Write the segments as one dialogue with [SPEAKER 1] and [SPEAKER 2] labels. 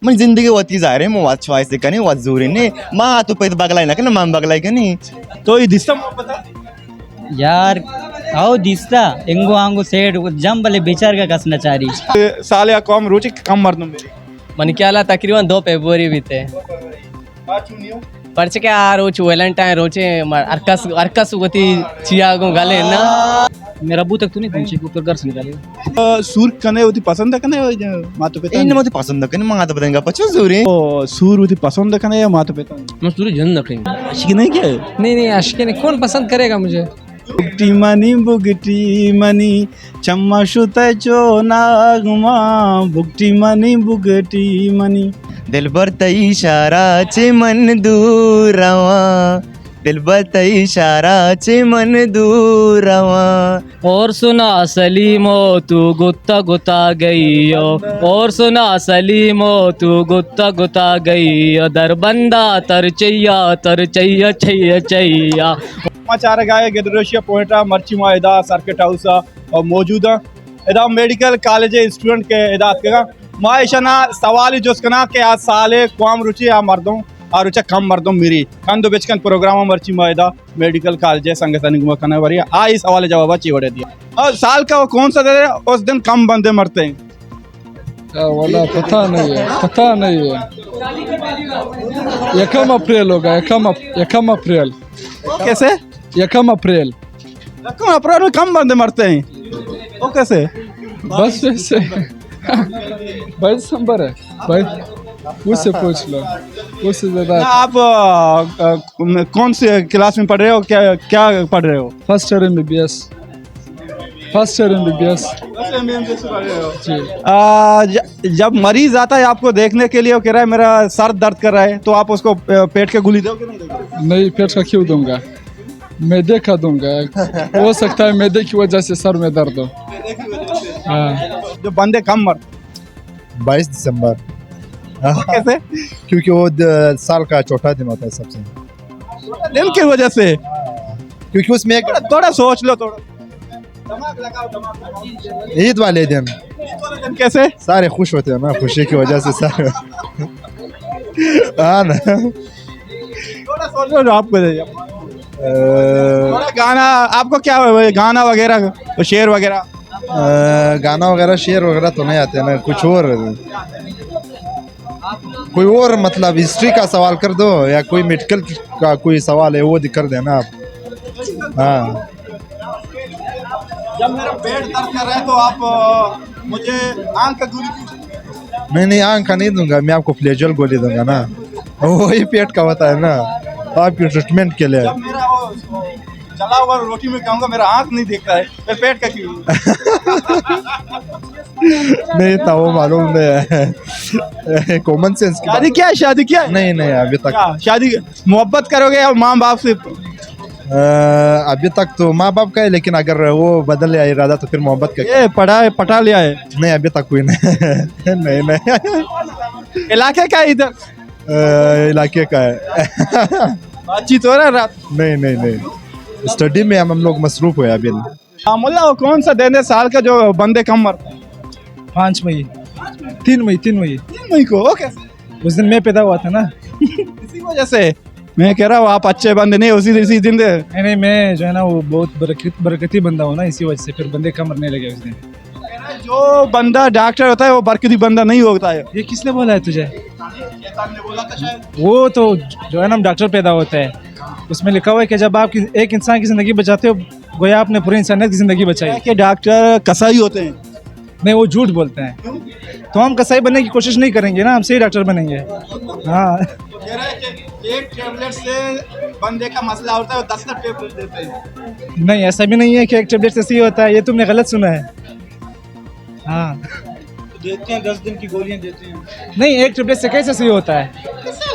[SPEAKER 1] मग जिंदगी होती जा रे मग वाचवायचे का नाही वाच जोरीने मा तू पैसे बघलाय ना का ना माम बघलाय का नाही
[SPEAKER 2] तो ये दिसता मोहब्बत है?
[SPEAKER 3] यार आओ दिसता इंगो आंगो सेड जंबले बिचार का कसना चारी
[SPEAKER 2] साल या कम रुचि कम मर्दों में
[SPEAKER 4] मन क्या तकरीबन 2 फेब्रुवरी बीते पर्चे क्या रोच वैलेंटाइन रोचे अरकस अरकस गति चियागो गले ना
[SPEAKER 3] मेरा अबू तक तो नहीं तुमसे ऊपर घर से निकाले
[SPEAKER 2] सूर कने होती पसंद है कने मातो पिता
[SPEAKER 1] इन मध्ये पसंद का नाही मग आता बताएंगा पचो जोरी
[SPEAKER 2] ओ सूर होती पसंद है कने या मातो पिता
[SPEAKER 4] मैं सूर्य जन रखेंगे
[SPEAKER 2] आशिकी नहीं क्या
[SPEAKER 4] नहीं आशिक नहीं कौन पसंद करेगा मुझे
[SPEAKER 2] बुगटी मनी चम्मा शुतचो नागमा बुगटी मनी
[SPEAKER 1] दिलबर तई इशाराचे मन दूरावा दिलबर तई इशाराचे मन दूरावा
[SPEAKER 4] और सुना सलीमो तू गुत्ता गुता गई हो और सुना सलीमो तू गुत्ता गुता गई हो दरबंदा तर चैया चैया
[SPEAKER 2] समाचार गाय ಗೆದರಶಿಯ ಪೋಯಿಟ ಮರ್ಚಿಮಾ ಇದ ಸರ್ಕಿಟ್ ಹೌಸ್ मौजूद इदा मेडिकल कॉलेज स्टूडेंट के इदात का मायशना सवाल जोस्कना के आज साले कम रुचि आ मर्दों और रुचि कम मर्दों मेरी कंदो बेचकन प्रोग्राम मर्चिमा इदा मेडिकल कॉलेज संगठन कने वरी आ इस सवाल जवाब चिवड़े दिया और साल का वो कौन सा दे उस दिन कम बंदे मरते हैं
[SPEAKER 5] वाला पता नहीं है यकम अप्रैल होगा यकम अप्रैल
[SPEAKER 2] कैसे
[SPEAKER 5] यकम अप्रैल
[SPEAKER 2] में कम बंदे मरते हैं वो कैसे
[SPEAKER 5] बस वैसे 22 दिसंबर है भाई उससे पूछ लो उससे ज्यादा
[SPEAKER 2] आप कौन से क्लास में पढ़ रहे हो क्या पढ़ रहे हो
[SPEAKER 5] फर्स्ट ईयर MBBS
[SPEAKER 2] जब मरीज आता है आपको देखने के लिए वो कह रहा है मेरा सर दर्द कर रहा है तो आप उसको पेट के गोली दोगे
[SPEAKER 5] नहीं पेट का क्यों दूंगा मैदे का दूंगा हो सकता है मैदे की वजह से सर में दर्द हो हाँ
[SPEAKER 2] जो बंदे कम मरते
[SPEAKER 6] 22 दिसंबर
[SPEAKER 2] कैसे
[SPEAKER 6] क्योंकि वो साल का चौथा दिन होता है सबसे
[SPEAKER 2] दिन की वजह से
[SPEAKER 6] क्योंकि उसमें एक
[SPEAKER 2] थोड़ा सोच लो थोड़ा दिमाग लगाओ
[SPEAKER 6] ईद वाले दिन
[SPEAKER 2] कैसे
[SPEAKER 6] सारे खुश होते हैं ना खुशी की वजह से सारे हाँ ना
[SPEAKER 2] थोड़ा सोच लो आपको थोड़ा गाना आपको क्या गाना वगैरह शेर वगैरह
[SPEAKER 6] गाना वगैरह शेर वगैरह तो नहीं आते ना कुछ और कोई और मतलब हिस्ट्री का सवाल कर दो या कोई मेडिकल का कोई सवाल है वो कर देना आप हाँ
[SPEAKER 2] जब मेरा पेट दर्द कर रहा है तो आप मुझे आंख का गोली
[SPEAKER 6] नहीं आंख का नहीं दूंगा मैं आपको फ्लेजल गोली दूंगा ना वही पेट का होता है ना आपके ट्रीटमेंट के लिए
[SPEAKER 2] जब मेरा वो जला हुआ रोटी में खाऊंगा मेरा आंख नहीं दिखता है फिर पेट का क्यों
[SPEAKER 6] नहीं था वो मालूम नहीं है कॉमन सेंस
[SPEAKER 2] शादी क्या है
[SPEAKER 6] नहीं अभी तक
[SPEAKER 2] शादी मोहब्बत करोगे या माँ बाप से
[SPEAKER 6] अभी तक तो माँ बाप का है लेकिन अगर वो बदल लिया इरादा तो फिर मोहब्बत का
[SPEAKER 2] ये पटा लिया है
[SPEAKER 6] नहीं अभी तक कोई नहीं
[SPEAKER 2] इलाके का है इधर
[SPEAKER 6] इलाके का है
[SPEAKER 2] बातचीत हो रहा है रात
[SPEAKER 6] नहीं स्टडी में हम लोग मसरूफ हुए अभी
[SPEAKER 2] मुल्ला वो कौन सा दिन है साल का जो बंदे कम मरते हैं
[SPEAKER 5] 5 मई 3 मई
[SPEAKER 2] 3 मई को ओके
[SPEAKER 5] उस दिन मैं पैदा हुआ था ना
[SPEAKER 2] इसी वजह से मैं कह रहा हूँ आप अच्छे बंदे नहीं उसी दिन दे
[SPEAKER 5] नहीं मैं जो है ना वो बहुत बरकती बंदा हूँ ना इसी वजह से फिर बंदे कम मरने लगे उस दिन
[SPEAKER 2] जो बंदा डॉक्टर होता है वो बरकती बंदा नहीं होता है
[SPEAKER 5] ये किसने बोला है तुझे वो तो जो है ना डॉक्टर पैदा होता है उसमें लिखा हुआ है कि जब आप एक इंसान की जिंदगी बचाते हो गोया आपने पूरी इंसानियत की जिंदगी बचाई
[SPEAKER 2] कि डॉक्टर कसाई होते हैं
[SPEAKER 5] नहीं वो झूठ बोलते हैं तो हम कसाई बनने की कोशिश नहीं करेंगे ना हम सही डॉक्टर बनेंगे हाँ
[SPEAKER 2] एक टेबलेट से बंदे का मसला होता है 10 टेबलेट देते हैं
[SPEAKER 5] नहीं ऐसा भी नहीं है कि एक टेबलेट से सही होता है ये तुमने गलत सुना है हाँ
[SPEAKER 2] देते हैं 10 दिन की गोलियां देते हैं
[SPEAKER 5] नहीं एक टेबलेट से कैसे सही होता है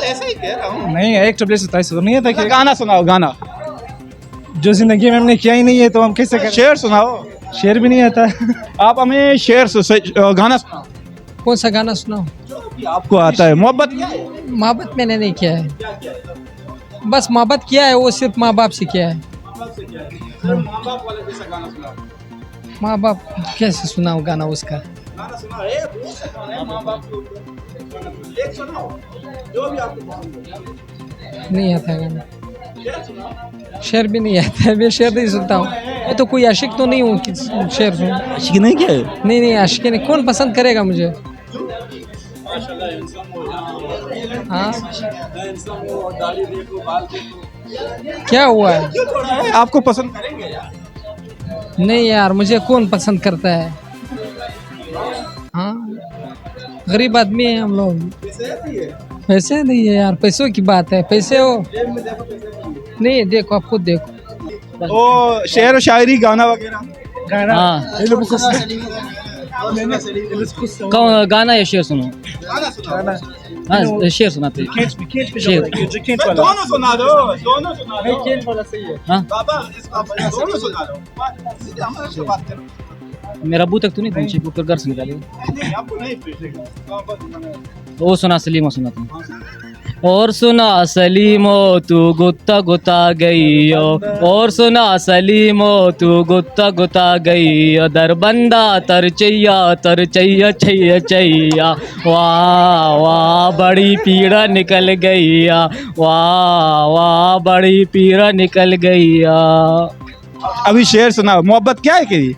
[SPEAKER 2] ऐसा ही कह रहा हूँ
[SPEAKER 5] नहीं एक टेबलेट से तो नहीं होता कि
[SPEAKER 2] गाना सुनाओ गाना
[SPEAKER 5] जो जिंदगी में हमने किया ही नहीं है तो हम कैसे करें
[SPEAKER 2] शेर सुनाओ
[SPEAKER 5] शेर भी नहीं आता
[SPEAKER 2] आप हमें शेर गाना सुनाओ
[SPEAKER 4] कौन सा गाना सुनाओ
[SPEAKER 2] आपको आता है मोहब्बत
[SPEAKER 4] मोहब्बत मैंने नहीं किया है बस मोहब्बत किया है वो सिर्फ माँ बाप से किया है माँ बाप कैसे सुनाओ गाना उसका
[SPEAKER 2] एक सुनाओ जो भी आपको पसंद हो।
[SPEAKER 7] नहीं आता है गाना, शेर भी नहीं आता है, मैं शेर नहीं सुनता हूँ। मैं तो कोई आशिक तो नहीं हूँ कि शेर सुन।
[SPEAKER 1] आशिकी नहीं क्या है?
[SPEAKER 7] नहीं आशिक नहीं, कौन पसंद करेगा मुझे? हाँ क्या हुआ है?
[SPEAKER 2] आपको पसंद करेंगे यार?
[SPEAKER 7] नहीं यार, मुझे कौन पसंद करता है? हाँ गरीब आदमी है हम लोग। पैसे नहीं है यार, पैसों की बात है, पैसे हो नहीं, देखो आप खुद देखो।
[SPEAKER 2] ओ शेर और शायरी गाना वगैरह
[SPEAKER 4] हाँ कौन गाना या शेर सुनो? हाँ शेर सुनाते हैं। शेर
[SPEAKER 2] दोनों सुना दो, दोनों सुना दो।
[SPEAKER 4] हाँ
[SPEAKER 2] बाबा दोनों सुना दो। सीधे हमारे से बात करो।
[SPEAKER 4] मेरा अबू तक तो नहीं पहुंची, ऊपर घर से निकाले।
[SPEAKER 2] नहीं आपको नहीं पूछेगा।
[SPEAKER 4] वो सुना सलीमो सुनाते हैं। और सुना सलीमो तू गुत्ता गुता गई और सुना सलीमो तू गुत्ता गुता गई दरबंदा तर चैया चैया वाह वाह बड़ी पीड़ा निकल गईया, वाह वाह बड़ी पीड़ा निकल गईया।
[SPEAKER 2] अभी शेर सुना, मोहब्बत क्या है कि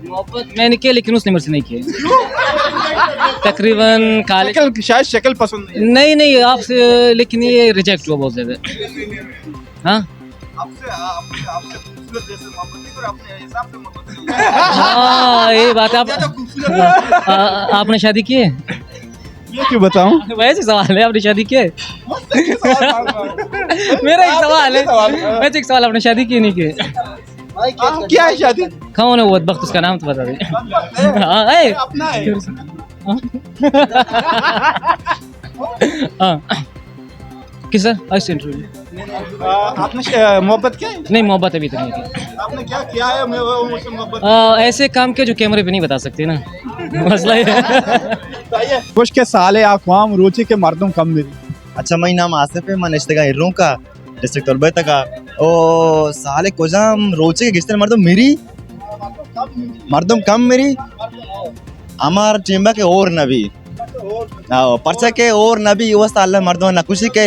[SPEAKER 4] मोहब्बत मैंने किया लेकिन उसने मेरे से नहीं किया तकरीबन काले।
[SPEAKER 2] शक्ल, शायद शक्ल पसंद
[SPEAKER 4] नहीं आपसे, लेकिन ये रिजेक्ट हुआ बहुत ज्यादा। हाँ हाँ ये बात आप आपने शादी की है?
[SPEAKER 2] ये क्यों बताऊं?
[SPEAKER 4] वैसे सवाल है, आपने शादी की है? मेरा एक सवाल है, वैसे एक सवाल, आपने शादी की नहीं की?
[SPEAKER 2] क्या है शादी?
[SPEAKER 4] कौन है वो बख्त, उसका नाम तो बता दे। हाँ ए
[SPEAKER 2] अपना है।
[SPEAKER 4] हाँ किस सर इंटरव्यू?
[SPEAKER 2] आपने मोहब्बत क्या है?
[SPEAKER 4] नहीं मोहब्बत अभी तक नहीं की।
[SPEAKER 2] आपने क्या किया है मुझसे मोहब्बत?
[SPEAKER 4] ऐसे काम के जो कैमरे पे नहीं बता सकते ना, मसला ये है।
[SPEAKER 2] खुश के साले अक़वाम रोचे के मर्दम कम मिली।
[SPEAKER 1] अच्छा मैं नाम आसिफ है, मैं नश्ते का हिर्रों का डिस्ट्रिक्ट तलबैत का। ओ साले कोजाम रोचे के गिस्ते मर्दम कम मेरी हमार चिंबा के और नबी पर्चा के और नबी वस्ता अल्लाह मर्दम ना खुशी के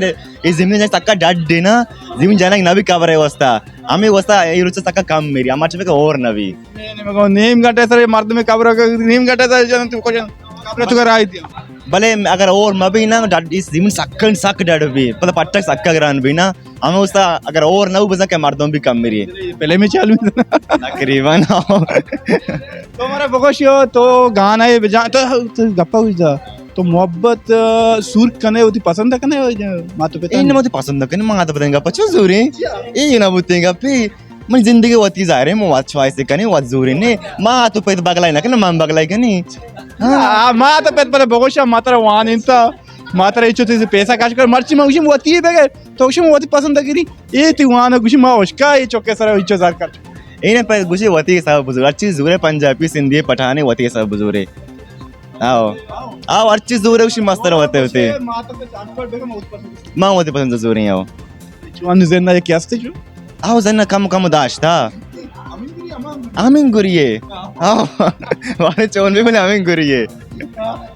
[SPEAKER 1] इस ज़मीन जाने तक डट देना ज़मीन जाने नबी कवर है वस्ता हमें वस्ता ये रोचे तक कम मेरी हमार चिंबा के और नबी
[SPEAKER 2] नीम घटे सर मर्द में कब्र नीम घटे सर जन तू क्वेश्चन कब्र तो कर आई थी
[SPEAKER 1] भले अगर और मबी ना इस ज़मीन सकन सक डट भी पता पट्टा सक्का ग्रान भी ना हमें उसका अगर और ना बजा के मर्दों भी कम मेरी
[SPEAKER 2] पहले में चालू
[SPEAKER 1] तकरीबन।
[SPEAKER 2] तो हमारा बगोशियो तो गाना है बजा तो गप्पा हुई जा तो मोहब्बत सुर कने होती पसंद है कने मातो पे
[SPEAKER 1] इन मत पसंद कने माता पतंगा पचो जूरी ये ना बुतेंगा पी मन जिंदगी वती जा रहे मो वाच वाइस कने वत जूरी ने मा तो पे बगलाई ना कने मान बगलाई कने
[SPEAKER 2] हां माता पे पर बगोशिया माता वान इंता माता इच्छो से पैसा काश कर मर्ची में उशी वती बेगे तो उशी वती पसंद करी ये ती वान गुशी मा उसका ये चौके सर इच्छो जार कर
[SPEAKER 1] इने पे गुशी वती सब बुजुर्ग अच्छी जूरे पंजाबी सिंधी पठानी वती सब बुजुर्ग आओ अच्छी जूरे उशी मस्त होते
[SPEAKER 2] माता पे चांदपर बेगे मौत पसंद
[SPEAKER 1] मां वती पसंद जूरी आओ
[SPEAKER 2] चुन जेना ये क्या जो
[SPEAKER 1] आओ जना कम दाश्ता आमीन गुरिये आओ वाले चोन भी बोले आमीन गुरिये।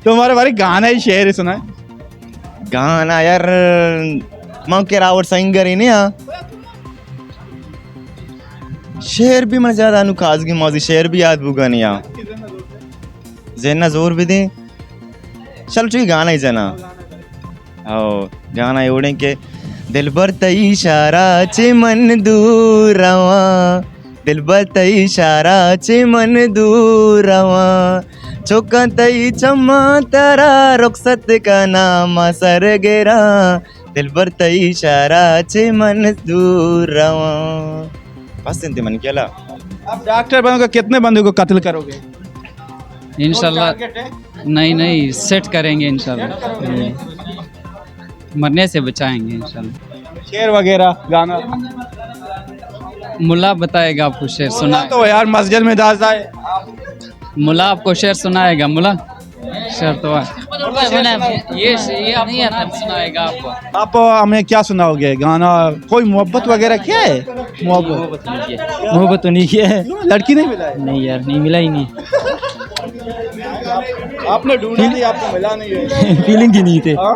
[SPEAKER 2] तो हमारे बारे गाना ही शेर सुना है
[SPEAKER 1] गाना यार मां के रावट सिंगर ही नहीं शेर भी मन ज्यादा अनु खासगी मौजी शेर भी याद बुगा नहीं आ जेना जोर भी दे चल ठीक गाना ही जना आओ गाना एवढे के दिलबर तई इशारा चे मन दूर रवा दिलबर तई इशारा चे मन दूर रवा चौका तई चम्मा तारा रुखसत का नाम सर गेरा दिलबर तई इशारा चे मन दूर रवा बस इंते मन केला।
[SPEAKER 2] आप डॉक्टर बनोगे कितने बंदे को कत्ल करोगे?
[SPEAKER 3] इंशाल्लाह नहीं सेट करेंगे इंशाल्लाह, मरने से बचाएंगे इंशाल्लाह।
[SPEAKER 2] शेर वगैरह गाना
[SPEAKER 3] मुल्ला बताएगा आपको शेर सुना,
[SPEAKER 2] तो यार मस्जिद में दास आए
[SPEAKER 3] मुल्ला आपको शेर सुनाएगा, मुल्ला शेर तो ये आप नहीं आता सुनाएगा आपको।
[SPEAKER 2] आप हमें क्या सुनाओगे गाना? कोई मोहब्बत वगैरह क्या है? मोहब्बत
[SPEAKER 3] तो नहीं किया है,
[SPEAKER 2] लड़की नहीं मिला है?
[SPEAKER 3] नहीं यार नहीं मिला ही नहीं।
[SPEAKER 2] आपने ढूंढा नहीं, आपको मिला नहीं है।
[SPEAKER 8] फीलिंग ही नहीं थे,
[SPEAKER 2] हाँ?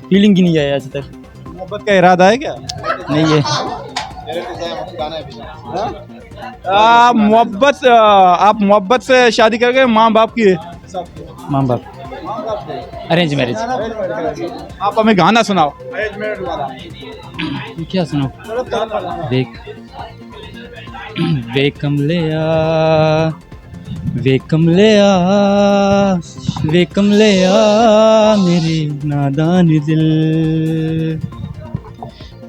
[SPEAKER 8] फीलिंग ही नहीं आया आज तक।
[SPEAKER 2] मोहब्बत का इरादा है क्या?
[SPEAKER 8] नहीं है।
[SPEAKER 2] मोहब्बत, आप मोहब्बत से शादी करोगे माँ बाप की?
[SPEAKER 8] माँ बाप अरेंज मैरिज।
[SPEAKER 2] आप हमें गाना सुनाओ।
[SPEAKER 8] क्या सुनो? वेक वे कमलिया, वे कमलिया, वे कमलिया मेरे नादान दिल,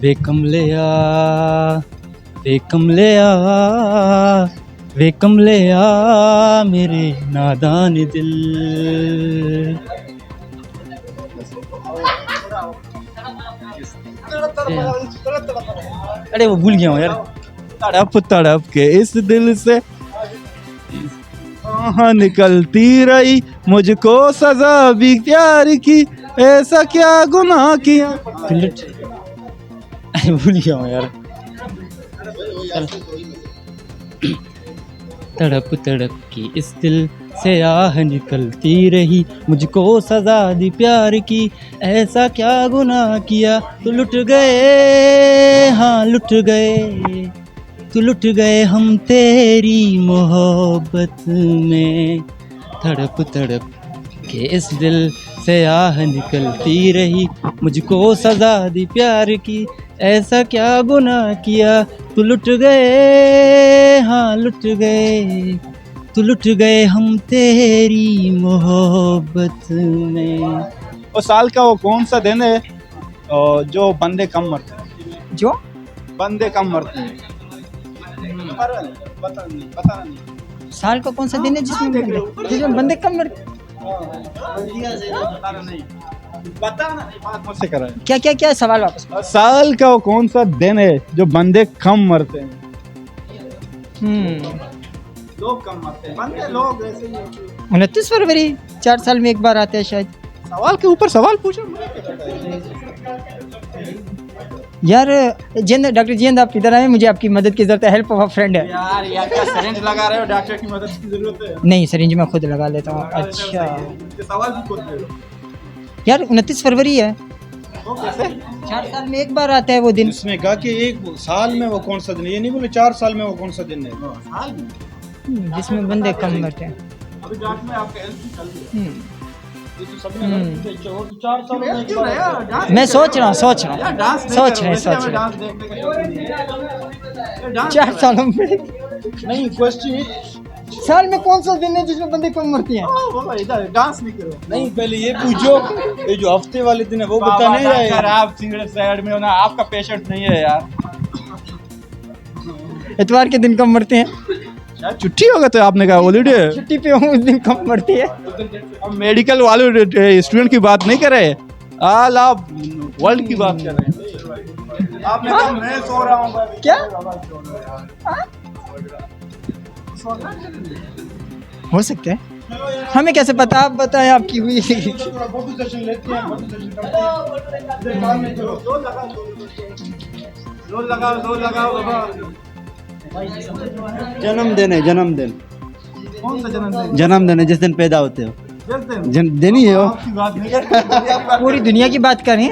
[SPEAKER 8] वे कमलिया, वे कमलिया, वे कमलिया मेरे नादान दिल। अरे वो भूल गया हूँ यार।
[SPEAKER 2] तड़प तड़प के इस दिल से आह निकलती रही, मुझको सजा भी प्यार की, ऐसा क्या गुनाह किया।
[SPEAKER 8] अरे भूल गया हूँ यार। तड़प तड़प के इस दिल से आह निकलती रही, मुझको सजा दी प्यार की, ऐसा क्या गुनाह किया। तो लुट गए, हाँ लुट गए, तो लुट गए हम तेरी मोहब्बत में। तड़प तड़प के इस दिल से आह निकलती रही, मुझको सजा दी प्यार की, ऐसा क्या गुनाह किया। तो लुट गए, हाँ लुट गए, तो लुट गए हम तेरी मोहब्बत में।
[SPEAKER 2] उस साल का वो कौन सा दिन है जो बंदे कम मरते हैं?
[SPEAKER 7] जो
[SPEAKER 2] बंदे कम मरते हैं। पता नहीं।
[SPEAKER 7] साल का कौन सा दिन है जिसमें बंदे कम मरते?
[SPEAKER 2] मुझसे कर रहा है।
[SPEAKER 7] क्या क्या क्या सवाल वापस?
[SPEAKER 2] साल का वो कौन सा दिन है जो बंदे कम मरते हैं? लोग कम मरते हैं, बंदे लोग ऐसे ही।
[SPEAKER 7] 29 फरवरी, 4 साल में एक बार आते हैं शायद।
[SPEAKER 2] सवाल के ऊपर सवाल पूछो।
[SPEAKER 7] यार जिंद, डॉक्टर जिंद आप किधर आए? मुझे आपकी मदद की जरूरत है, हेल्प ऑफ अ फ्रेंड है।
[SPEAKER 2] यार क्या सिरिंज लगा रहे हो? डॉक्टर की मदद की जरूरत है?
[SPEAKER 7] नहीं सरिंज मैं खुद लगा लेता हूँ। अच्छा
[SPEAKER 2] सवाल भी खुद दे दो।
[SPEAKER 7] यार 29 फरवरी है,
[SPEAKER 2] वो कैसे?
[SPEAKER 7] 4 साल में एक बार आता है वो दिन।
[SPEAKER 9] उसने कहा कि एक साल में वो कौन सा दिन है, ये नहीं बोले 4 साल में वो कौन सा दिन है।
[SPEAKER 7] जिसमें बंदे कम मरते हैं।
[SPEAKER 2] अभी डांस में आपका हेल्थ चल रही है।
[SPEAKER 7] मैं सोच रहा हूँ, सोच रहा हूँ,
[SPEAKER 2] डांस
[SPEAKER 7] सोच रहे सोच रहे।
[SPEAKER 2] डांस देखने का
[SPEAKER 7] 4 सालों में
[SPEAKER 9] नहीं क्वेश्चन,
[SPEAKER 7] साल में कौन सा दिन है जिसमें बंदे कम मरते हैं?
[SPEAKER 2] इधर डांस नहीं करो।
[SPEAKER 9] नहीं पहले ये पूछो, ये जो हफ्ते वाले दिन है वो बता नहीं रहे।
[SPEAKER 2] यार आप सिंगल साइड में हो ना, आपका पेशेंट नहीं है यार।
[SPEAKER 7] इतवार के दिन कम मरते हैं।
[SPEAKER 2] शायद छुट्टी होगा तो आपने कहा हॉलीडे है।
[SPEAKER 7] छुट्टी पे हूँ उस दिन कम मरती है।
[SPEAKER 2] हम मेडिकल वाले स्टूडेंट की बात नहीं कर रहे, आल आप वर्ल्ड की बात कर रहे हैं। आपने कहा मैं सो रहा हूँ।
[SPEAKER 7] क्या हो सकता है? हमें कैसे पता? आप बताएं आपकी हुई।
[SPEAKER 9] जन्मदिन है, जन्मदिन।
[SPEAKER 2] कौन सा जन्मदिन?
[SPEAKER 9] जन्मदिन है जिस दिन पैदा होते हो, दिन ही है वो।
[SPEAKER 2] की बात नहीं कर रहे।
[SPEAKER 7] पूरी दुनिया की बात करें।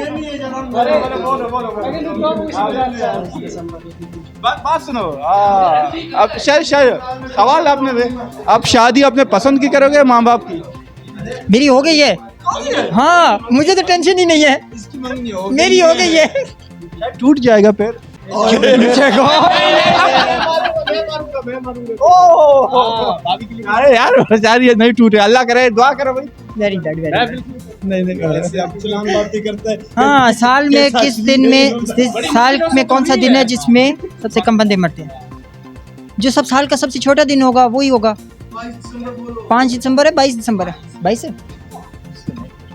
[SPEAKER 2] बात सुनो। अब शायद सवाल आपने दे, आप शादी अपने पसंद की करोगे माँ बाप की?
[SPEAKER 7] मेरी हो गई है। हाँ मुझे तो टेंशन ही नहीं है, मेरी हो गई है।
[SPEAKER 2] टूट जाएगा फिर। अरे यार बेचारी ये नहीं टूटे, अल्लाह करे, दुआ करो भाई।
[SPEAKER 7] वेरी गुड वेरी
[SPEAKER 2] नहीं करते।
[SPEAKER 7] हाँ साल में किस दिन में, साल में कौन सा दिन है जिसमें सबसे कम बंदे मरते हैं? जो सब साल का सबसे छोटा दिन होगा वही होगा। 5 दिसंबर है, 22 दिसंबर है, 22 है।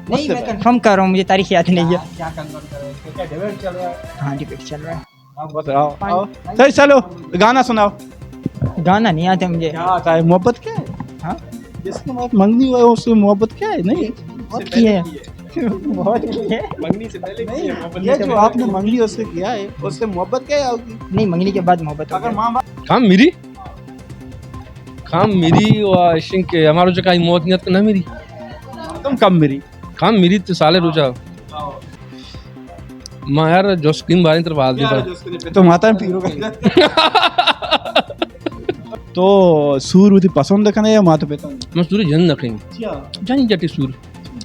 [SPEAKER 7] नहीं मैं कंफर्म कर रहा हूँ, मुझे तारीख याद नहीं है।
[SPEAKER 2] क्या कंफर्म कर रहे हो? डिबेट चल रहा है।
[SPEAKER 7] हाँ डिबेट चल रहा है।
[SPEAKER 2] आप बताओ। सही चलो गाना सुनाओ।
[SPEAKER 7] गाना नहीं आता मुझे।
[SPEAKER 2] क्या आता है? मोहब्बत क्या है?
[SPEAKER 7] हाँ
[SPEAKER 2] जिसके बाद मंगनी हुआ है उससे मोहब्बत क्या है? नहीं
[SPEAKER 7] बहुत की है, बहुत की है।
[SPEAKER 2] मंगनी से पहले नहीं, ये जो आपने मंगनी उससे किया है उससे मोहब्बत क्या होगी?
[SPEAKER 7] नहीं मंगनी के बाद मोहब्बत होगी।
[SPEAKER 2] अगर माँ बाप
[SPEAKER 10] काम मेरी और शिंक हमारो जो काही मौत नियत ना मेरी
[SPEAKER 2] तुम कब मेरी
[SPEAKER 10] काम मेरी तो साले रुचा मैं यार जो स्क्रीन बारी तरफ आल दी पर
[SPEAKER 2] तो माता में पीरो तो सूर होती पसंद देखना या माता पे
[SPEAKER 10] मैं सूर्य जन रखेंगे जानी जाती सूर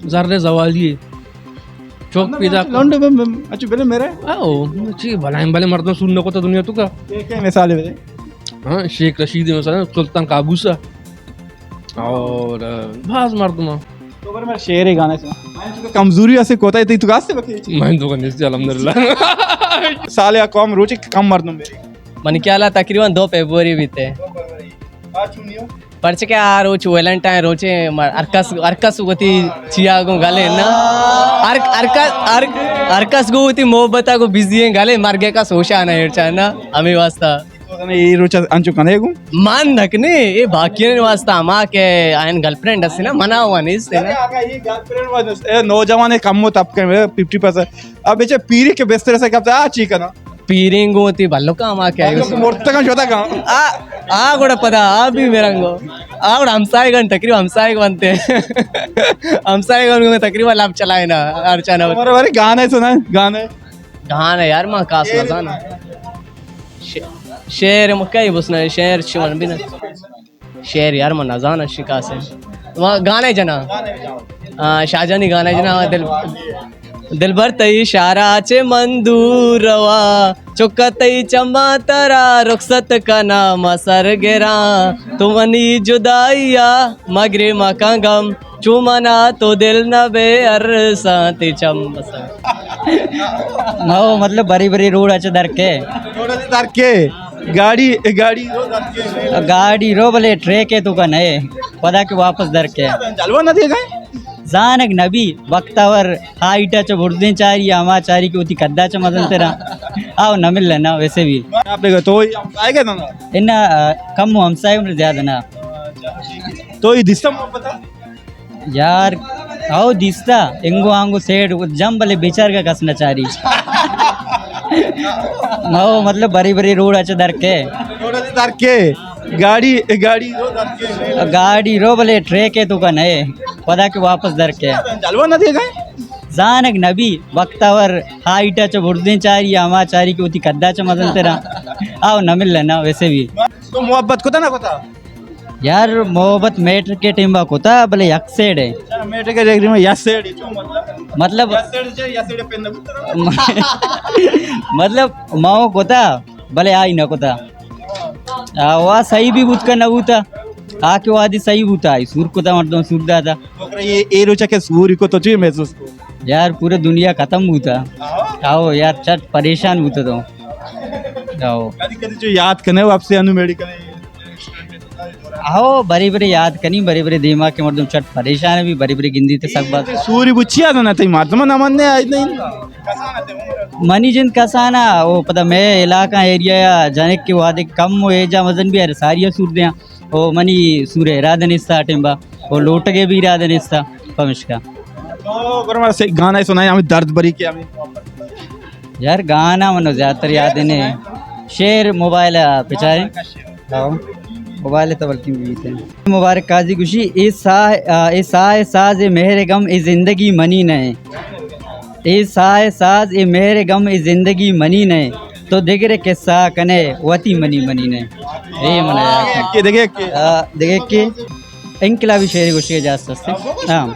[SPEAKER 10] ज़ारे जवालिए चौक पैदा
[SPEAKER 2] लौंडे में अच्छा पहले मेरे
[SPEAKER 10] आओ ची भले मर्दों सुनने को तो दुनिया तू का
[SPEAKER 2] एक मिसाल है
[SPEAKER 10] हाँ शेख रशीद मसलन सुल्तान काबूसा और भाज मर्दमा
[SPEAKER 2] तो पर मैं शेर ही गाना सुना कमजोरी ऐसे कोता है तू गाते बके
[SPEAKER 10] मैं तो करने से अल्हम्दुलिल्लाह
[SPEAKER 2] साले या कौम रुचि कम मर्दों मेरी
[SPEAKER 4] मन क्या ला तकरीबन 2 फरवरी बीते पर्चे क्या रोच वेलेंटाइन रोचे अरकस गोती चियागो गाले ना अरकस गोती मोहब्बता को बिजी गाले मार्गे का सोशा ना हेरचा ना हमें वास्ता
[SPEAKER 2] ये रोचा अंचु कनेगु
[SPEAKER 4] मान नकने ये बाकी वास्ता मा के आयन गर्लफ्रेंड असी ना मना हुआ नहीं इससे ना
[SPEAKER 2] ये गर्लफ्रेंड वाज नौजवान कम हो तब के 50% अब बेचे पीरी के बेस्तर से कब आ ची करना
[SPEAKER 4] पीरिंग होती भल्लो का मा के
[SPEAKER 2] मोर्ता का जोता का
[SPEAKER 4] आ गोड़ा पदा आ भी मेरंगो आ गोड़ा हमसाएगन तकरीबन हमसाएग बनते हमसाएगन में तकरीबन लाभ चलाए ना अर्चना
[SPEAKER 2] अरे गाना सुना गाना
[SPEAKER 4] यार मां कास ना जाना शेर मक्का ही बसना शेर शिवन भी ना शेर यार मन जाना शिका से वहाँ गाने जना शाहजानी गाना जना दिल भर तई शारा चे मंदूर रवा चुका तई चमा तरा रुखसत का नाम सर गेरा तुमनी जुदाइया मगरे मका गम चुमना तो दिल न बे अरसाती चम
[SPEAKER 8] वो मतलब बड़ी बड़ी रोड अच्छे दर के गाड़ी रो भले ट्रेक है तो का नए पता के वापस दर के
[SPEAKER 2] जलवा न देगा
[SPEAKER 8] जानक नबी वक्तावर हाइटा च बुर्दे चारी आमा चारी की होती कद्दा च मदन तेरा आओ न मिल ना वैसे भी
[SPEAKER 2] आप देखो तो आएगा ना
[SPEAKER 8] इन्ना कम हमसाए में ज्यादा ना
[SPEAKER 2] तो ये दिसता पता
[SPEAKER 8] यार आओ दिसता इंगो आंगो सेड जम भले बेचार का कसना चारी आओ मतलब बड़ी बड़ी रोड अच्छे दर के गाड़ी रो भले ट्रेक है तो का नए पता के वापस दर के
[SPEAKER 2] जलवा न देगा
[SPEAKER 8] जानक नबी वक्तावर हाइटा च बुर्दे चारी आमा चारी की होती कद्दा च मदन तेरा आओ न मिल ना वैसे भी
[SPEAKER 2] तो मोहब्बत को था ना पता
[SPEAKER 8] यार मोहब्बत मेटर के टीम को था भले यक सेड है
[SPEAKER 2] मेटे के देख रही यस सेड
[SPEAKER 8] मतलब
[SPEAKER 2] यस सेड पे
[SPEAKER 8] मतलब माओ को था भले आई न को था वह सही भी बुत का न बूता आके वादी सही बूता आई सूर को था मर्दों सूर दादा
[SPEAKER 2] ये रोचा के सूर्य को तो चाहिए महसूस को
[SPEAKER 8] यार पूरे दुनिया खत्म बूता आओ यार चट परेशान बूता तो आओ
[SPEAKER 2] कभी जो याद करने आपसे अनु मेडिकल
[SPEAKER 8] आओ बड़ी बड़ी याद कनी बड़ी बड़ी दिमाग के मर्दों चट परेशान है भी बड़ी बड़ी गिंदी ते सब बात
[SPEAKER 2] सूर्य बुच्छिया तो ना थी मातमा न मन ने आज नहीं
[SPEAKER 8] मनी जिन कसाना वो पता मैं इलाका एरिया जाने के वादे कम हो एजा वजन भी है सारिया सूर दे ओ मनी सूर्य इरादन इस्ता टिम्बा वो लोट के भी इरादन इस्ता पमिश का
[SPEAKER 2] तो गरमा से गाना सुनाए हमें दर्द भरी के हमें
[SPEAKER 8] यार गाना मनो ज्यादातर याद ने शेर मोबाइल पिछाए मोबाइल तो बल्कि भी थे मुबारक काजी खुशी ए साज ए मेहर गम ए जिंदगी मनी नए ए साज ए मेहर गम ए जिंदगी मनी नए तो दिगरे के सा कने वती मनी मनी ने ये मनाया
[SPEAKER 2] के देखे
[SPEAKER 8] के इंकलाबी शेर खुशी जा सस्ते हाँ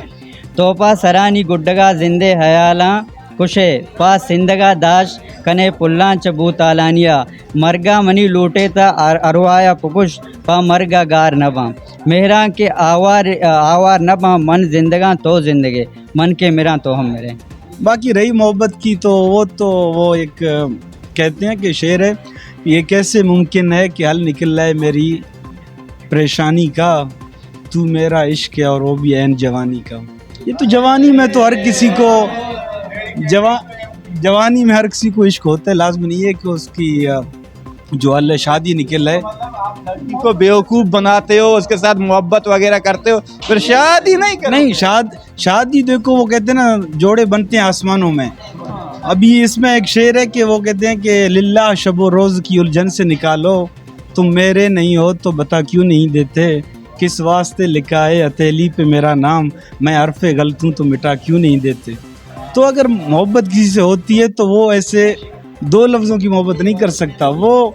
[SPEAKER 8] तोपा सरानी गुड्डगा जिंदे हयाला कुशे पा सिंदगा दाश कने पुल्ला चबू तालानिया मरगा मनी लूटे ता अरवाया पुकुश पा मरगा गार नबा मेहरा के आवार नबा मन जिंदगा तो जिंदगे मन के मेरा तो हम मेरे।
[SPEAKER 9] बाकी रही मोहब्बत की तो वो एक कहते हैं कि शेर है, ये कैसे मुमकिन है कि हल निकल रहा है मेरी परेशानी का, तू मेरा इश्क है और वो भी ऐन जवानी का। ये तो जवानी में तो हर किसी को जवानी में हर किसी को इश्क होता है, लाजमी नहीं है कि उसकी जो अल्लाह शादी निकल है
[SPEAKER 2] को बेवकूफ़ बनाते हो, उसके साथ मोहब्बत वगैरह करते हो, फिर शादी नहीं करते।
[SPEAKER 9] नहीं शादी देखो, वो कहते हैं ना जोड़े बनते हैं आसमानों में। अभी इसमें एक शेर है कि वो कहते हैं कि लिल्ला शबो रोज़ की उलझन से निकालो, तुम मेरे नहीं हो तो बता क्यों नहीं देते, किस वास्ते लिखा है हथेली पे मेरा नाम, मैं हरफ़े गलत हूँ तो मिटा क्यों नहीं देते। तो अगर मोहब्बत किसी से होती है तो वो ऐसे दो लफ्ज़ों की मोहब्बत नहीं कर सकता। वो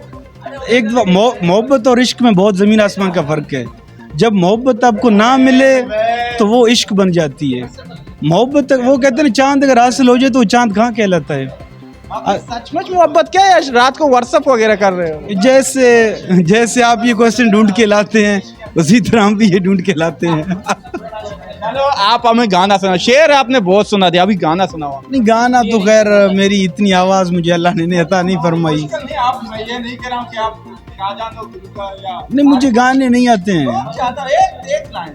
[SPEAKER 9] एक मोहब्बत और इश्क में बहुत ज़मीन आसमान का फ़र्क है। जब मोहब्बत आपको ना मिले तो वो इश्क बन जाती है। मोहब्बत, वो कहते हैं ना, चांद अगर हासिल हो जाए तो चांद कहाँ कहलाता है।
[SPEAKER 2] सचमुच मोहब्बत क्या है, रात को व्हाट्सअप वगैरह कर रहे हो?
[SPEAKER 9] जैसे आप ये क्वेश्चन ढूंढ के लाते हैं, उसी तरह हम भी ये ढूंढ के लाते हैं।
[SPEAKER 2] चलो आप हमें गाना सुना, शेर आपने बहुत सुना दिया, अभी गाना सुनाओ।
[SPEAKER 9] नहीं, गाना तो खैर मेरी इतनी आवाज़ मुझे अल्लाह ने अता नहीं फरमाई।
[SPEAKER 2] नहीं, आप ये नहीं कह रहा हूँ कि आप गा जानो गुरु का या
[SPEAKER 9] नहीं, मुझे गाने नहीं आते हैं।
[SPEAKER 2] एक लाइन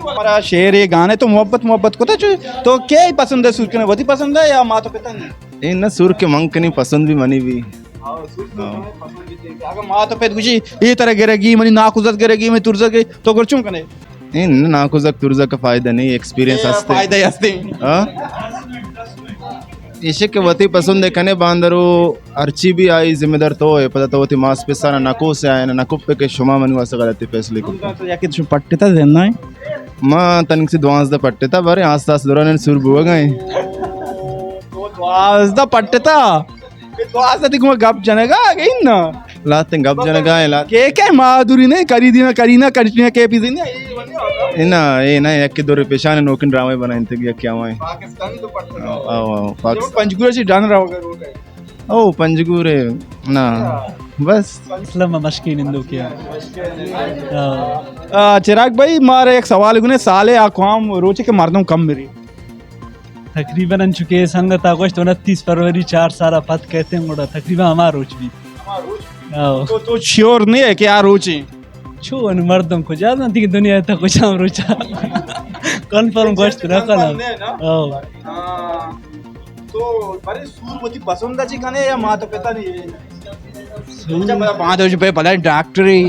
[SPEAKER 2] हमारा शेर ये गाने तो मोहब्बत को तो क्या ही पसंद है, सुर वही पसंद है या माता पिता नहीं?
[SPEAKER 1] इन सुर के मंक नहीं पसंद भी मनी भी
[SPEAKER 2] अगर माता पिता कुछ ये तरह गिरेगी मनी नाकुजत गिरेगी मैं तुरजत गई तो कर चुम कने
[SPEAKER 1] इन नाकुजक तुरजक का फायदा नहीं, एक्सपीरियंस हस्ते
[SPEAKER 2] फायदा हस्ते
[SPEAKER 1] इश्क के वती पसंद है कने बांदरो अर्ची भी आई जिम्मेदार तो है पता तो वती मास पे सारा नको से आए ना नकुप पे के शुमा मनु वासा गलती फैसले को
[SPEAKER 2] तो या कि पट्टे ता देना है
[SPEAKER 1] मां तनिक से दुआस दा पट्टे ता बारे आस-पास दौरान सुर बुआ गए
[SPEAKER 2] तो दुआस दा पट्टे ता दुआस दा दिखो गप जनेगा गई ना
[SPEAKER 1] लाते गप जन गाए ला
[SPEAKER 2] के माधुरी ने करी दी ना के पी दी ना
[SPEAKER 1] इना ये ना एक के दो पेशान नोकिन ड्रामे बनाए थे क्या हुआ है
[SPEAKER 2] पाकिस्तानी तो पट्टे
[SPEAKER 1] आओ
[SPEAKER 2] पाकिस्तान पंजगुरा से जान रहा होगा
[SPEAKER 1] ओ पंजगुरे ना बस
[SPEAKER 8] इस्लाम मशकी निंदो किया।
[SPEAKER 2] चिराग भाई मारे एक सवाल गुने साले अक़वाम रोचे के मर्दों कम मेरी
[SPEAKER 8] तकरीबन अन चुके संगत अगस्त 29 फरवरी 4 सारा पद कहते हैं मोड़ा तकरीबन हमारा रोच भी
[SPEAKER 2] तो श्योर नहीं है कि यार रोचे
[SPEAKER 8] छो अन मर्दों को ज्यादा थी दुनिया तक कुछ हम रोचा कन्फर्म गोश्त ना कला
[SPEAKER 2] तो बड़े सूरवती पसंद अच्छी कने या माता पिता नहीं सूरज बड़ा 5 वर्ष पे पता डॉक्टरी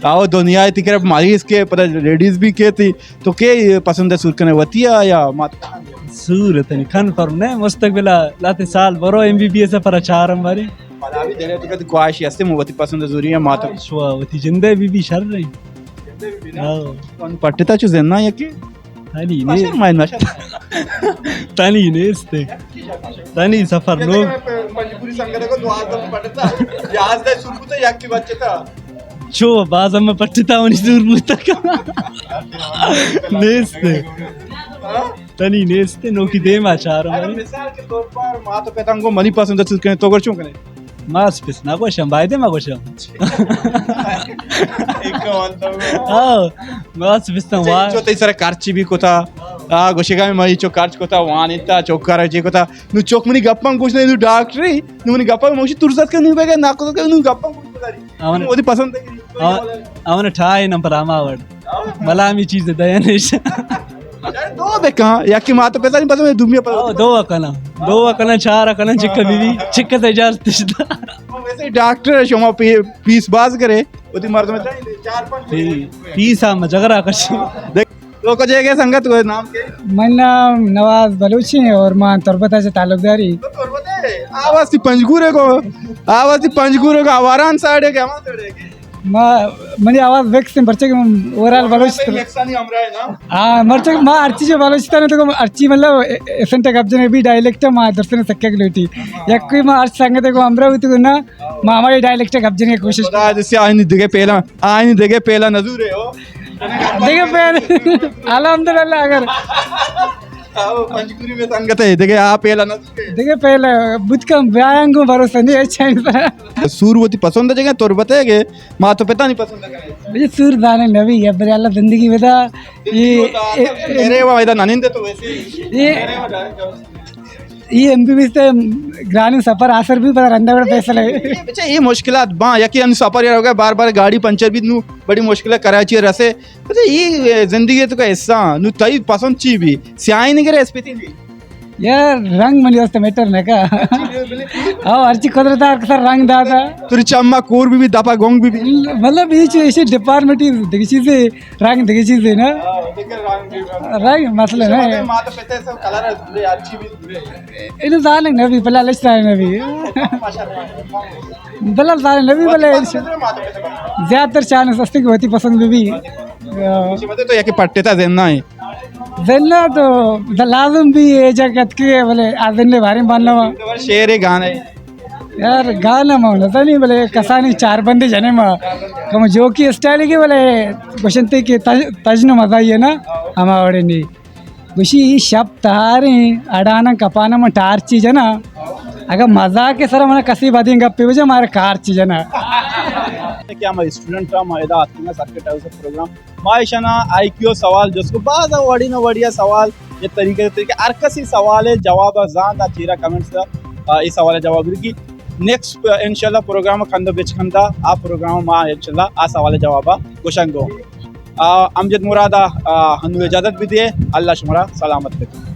[SPEAKER 2] आओ दुनिया तिकरे मरीज के पता लेडीज भी के थी तो के पसंद है सूर कने वतिया या माता
[SPEAKER 8] सूरत नहीं कन्फर्म ने मुस्तकबिल लाते साल बरो एमबीबीएस पर अचार हमारे
[SPEAKER 2] पता भी देने तो ख्वाहिश है मुवती पसंद जरूरी है माता
[SPEAKER 8] वती जिंदे भी शर रही हां
[SPEAKER 2] पट्टा चु जना या के
[SPEAKER 8] तनी ने तनी ने इसते तनी सफर लोग
[SPEAKER 2] पंजपुरी संगत को दुआ तो पड़ता याद दे सुरपुते या की बच्चे था
[SPEAKER 8] छो बाज़ में पट्टा उनी सुरपुता का नेस्ते तनी नेस्ते नो की दे माचार
[SPEAKER 2] मिसाल के तौर पर माता पिता को मनी पसंद है उसके तो कर चुं कने
[SPEAKER 8] मास पिस ना गोशम बायदे मा गोशम
[SPEAKER 2] एक मतलब
[SPEAKER 8] मास पिस ता वा
[SPEAKER 2] जो तेसरा कार्ची भी कोता गोशिगा में मई चो कार्च कोता वान इता चौकार जी कोता नु चौक मनी गप्पा कुछ नहीं नु डॉक्टरी नु मनी गप्पा मोशी तुरसत के नु बेगे ना को नु गप्पा कुछ पता नहीं ओदी पसंद है
[SPEAKER 8] ಅವನ ಠಾಯ್ ನಂಪರ ಅಮಾವಡ್ ಮಲಾಮಿ ಚೀज ದಯನೇಶ
[SPEAKER 2] दो देखा या कि माता पिता नहीं पसंद दुनिया पर
[SPEAKER 8] दो अकना चार अकना चिक्का बीवी चिक्का से इजाजत
[SPEAKER 2] वैसे डॉक्टर शोमा फीस बाज करे ओदी मर्द में 4-5
[SPEAKER 8] फीस हम जगरा कश
[SPEAKER 2] देख लोग जगह संगत को नाम के
[SPEAKER 7] mein नाम नवाज बलूची है और मां तुरबता से ताल्लुकदारी
[SPEAKER 2] आवाज थी पंजगुरे को आवारान साइड है क्या साइड है
[SPEAKER 7] मेरी आवाज वेक्स से बच्चे के ओवरऑल बलोच हाँ मरचे माँ अर्ची जो बलोचिस्तान है तो अर्ची मतलब एसेंटे कब्जे में भी डायलेक्ट है माँ दर्शन सक्के की लोटी या कोई माँ अर्च संगत है को अमरावती को ना माँ हमारी डायलेक्ट कब्जे की कोशिश
[SPEAKER 2] जैसे आईनी देखे पहला नजूर है
[SPEAKER 7] देखे पहले अल्हम्दुलिल्लाह अगर
[SPEAKER 2] पंजगुरी में संगत है देखे आप पहला नजूर
[SPEAKER 7] देखे पहले बुद्ध का व्यायाम को भरोसा नहीं अच्छा
[SPEAKER 2] सूरवती पसंद है जगह तोर बताएगे माँ तो पिता नहीं पसंद है
[SPEAKER 7] मुझे सूर दाने नबी है बरे अल्लाह जिंदगी में था
[SPEAKER 2] मेरे वायदा ननिंदे तो वैसे
[SPEAKER 7] ये एमबीबीएस से ग्रामीण सफर आसर भी पर अंदर पैसा लगे
[SPEAKER 2] अच्छा ये मुश्किलात बा या कि सफर यार हो गया बार गाड़ी पंचर भी नु बड़ी मुश्किल कराची रसे अच्छा ये जिंदगी तो का हिस्सा नु तई पसंद ची भी स्याई नहीं करे स्पीति भी
[SPEAKER 7] यार रंग मनी वस्ते मैटर ने का हां अर्ची कुदरतार का रंग दादा
[SPEAKER 2] तुरी चम्मा कोर भी दपा गोंग भी
[SPEAKER 7] मतलब ये चीज ऐसे डिपार्टमेंट देखी चीज है रंग देखी चीज है ना रंग मसला है
[SPEAKER 2] मां तो पता है सब कलर है अच्छी भी
[SPEAKER 7] इन्हें जाने नबी पहले लेस्ट है नबी बल्ला जाने नबी पहले ज्यादातर चांस सस्ती की होती पसंद भी
[SPEAKER 2] तो याकी पट्टेता देना है
[SPEAKER 7] जल्ला तो लाजम भी है जगत के बोले आदन भारी मानना
[SPEAKER 2] शेर है गाना है
[SPEAKER 7] यार गाना मानता नहीं बोले कसानी चार बंदे जने मा कम जो की स्टाइल के बोले बसंते के तजन मजा ये ना हमारे नहीं खुशी शब तारे अडाना कपाना में टार चीज है ना अगर मजा के सर हमारा कसी बात गप्पे वजह हमारे कार चीज है ना
[SPEAKER 2] क्या मैं स्टूडेंट का मैं इदा आती ना सर्किट हाउस प्रोग्राम मायशना आईक्यू सवाल जिसको बाद वड़ी ना वड़िया सवाल ये तरीके अरकसी सवाल है जवाब जान चीरा कमेंट्स का इस सवाल जवाब की नेक्स्ट इंशाल्लाह प्रोग्राम कंद बेचकंदा आ प्रोग्राम मा इंशाल्लाह आ सवाल जवाब क्वेश्चन गो अमजद मुरादा हनु इजाजत भी दिए अल्लाह शुमरा सलामत रखे